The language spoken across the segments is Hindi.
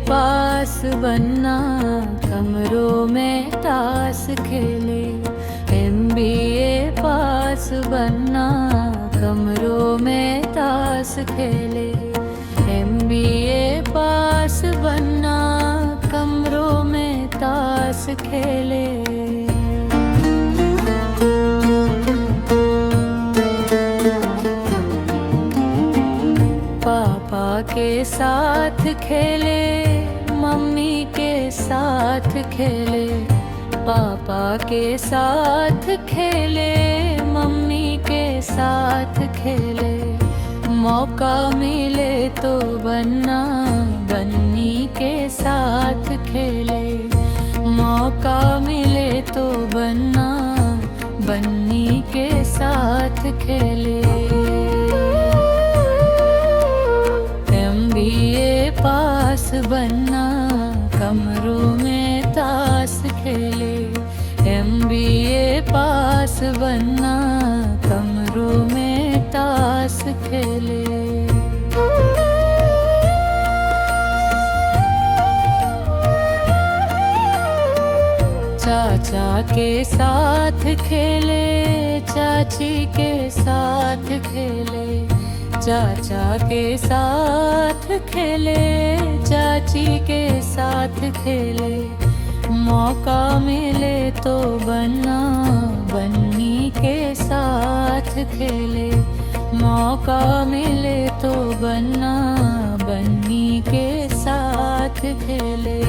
पास बनना, कमरों में ताश खेले। MBA पास बनना, कमरों में ताश खेले। MBA पास बनना, कमरों में ताश खेले। पापा के साथ खेले, मम्मी के साथ खेले। पापा के साथ खेले, मम्मी के साथ खेले। मौका मिले तो बनना, बन्नी के साथ खेले। मौका मिले तो बनना, बन्नी के साथ खेले। MBA पास बनना, कमरों में ताश खेले। MBA पास बनना, कमरों में ताश खेले। चाचा के साथ खेले, चाची के साथ खेले। चाचा के साथ खेले, चाची के साथ खेले। मौका मिले तो बनना, बन्नी के साथ खेले। मौका मिले तो बनना, बन्नी के साथ खेले।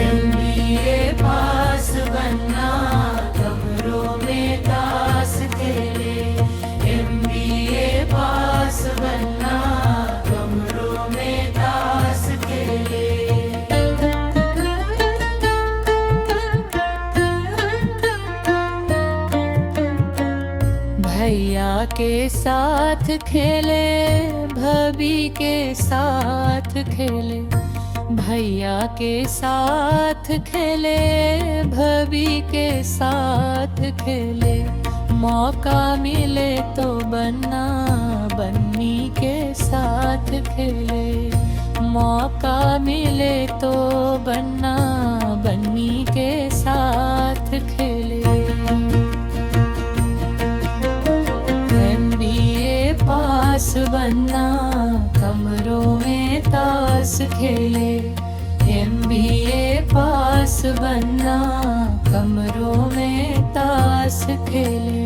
MBA पास बनना, कमरों में ताश खेले। MBA पास बनना, कमरों में ताश खेले। भैया के साथ खेले, भाभी के साथ खेले। भैया के साथ खेले, भाभी के साथ खेले। मौका मिले तो बनना, बन्नी के साथ खेले। मौका मिले तो बनना, बन्नी के साथ खेले। MBA पास बनना, कमरों में ताश खेले। MBA पास बनना, कमरों में ताश खेले।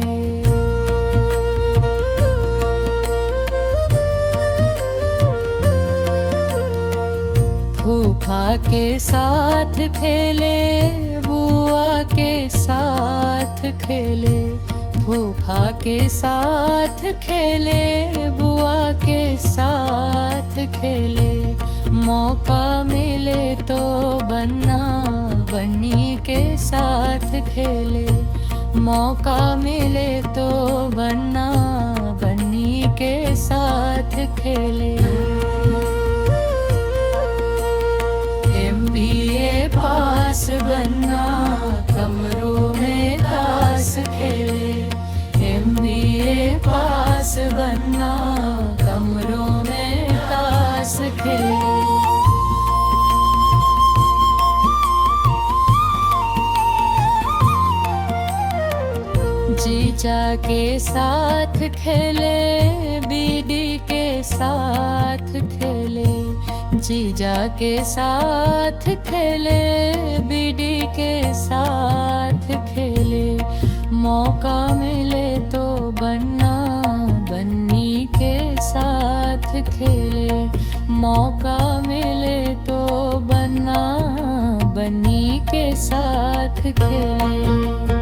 फूफा के साथ खेले, बुआ के साथ खेले। फूफा के साथ खेले, बुआ के साथ खेले। मौका मिले तो बनना, बन्नी के साथ खेले। मौका मिले तो बनना, बन्नी के साथ खेले। MBA पास बनना, कमरों में ताश खेले। MBA पास बनना, कमरों में ताश खेले। जीजा के साथ खेले, बीडी के साथ खेले। जीजा के साथ खेले, बीडी के साथ खेले। मौका मिले तो बनना, बन्नी के साथ खेले। मौका मिले तो बनना, बन्नी के साथ खेले।